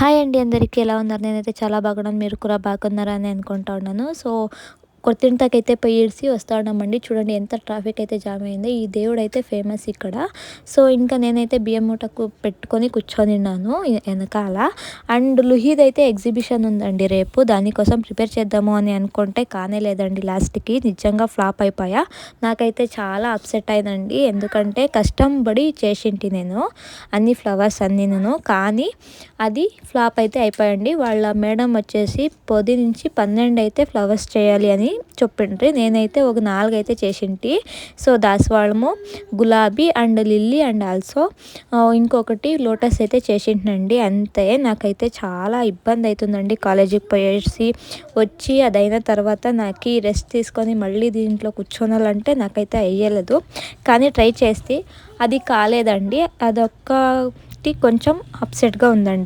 Hi అండి అందరికీ ఎలా ఉన్నారు? నేనైతే చాలా బాగున్నాను. మీరు కూడా బాగున్నారని అనుకుంటా ఉన్నాను. కొత్తింటకైతే పోయేసి వస్తా ఉన్నామండి. చూడండి ఎంత ట్రాఫిక్ అయితే జామ్ అయిందో. ఈ దేవుడైతే ఫేమస్ ఇక్కడ. ఇంకా నేనైతే బియ్యం మూటకు పెట్టుకొని కూర్చొనిన్నాను ఎనకాల. అండ్ లుహీదైతే ఎగ్జిబిషన్ ఉందండి రేపు. దానికోసం ప్రిపేర్ చేద్దాము అని అనుకుంటే కానే లేదండి లాస్ట్‌కి. నిజంగా ఫ్లాప్ అయిపోయా. నాకైతే చాలా అప్సెట్ అయిందండి. ఎందుకంటే కష్టం పడి చేసింటి నేను అన్ని ఫ్లవర్స్ అన్నీను. కానీ అది ఫ్లాప్ అయితే అయిపోయండి. వాళ్ళ మేడం వచ్చేసి 10 నుంచి 12 అయితే ఫ్లవర్స్ చేయాలి అని చెప్పిండ్రి. నేనైతే ఒక 4 అయితే చేసింటి. దాసవాళము, గులాబీ అండ్ లిల్లీ అండ్ ఆల్సో ఇంకొకటి లోటస్ అయితే చేసింటినండి. అంతే. నాకైతే చాలా ఇబ్బంది అవుతుందండి కాలేజీకి పోయేసి వచ్చి అదైన తర్వాత నాకు రెస్ట్ తీసుకొని మళ్ళీ దీంట్లో కూర్చోనాలంటే నాకైతే అయ్యలేదు. కానీ ట్రై చేస్తే అది కాలేదండి. అదొక్కటి కొంచెం అప్సెట్గా ఉందండి.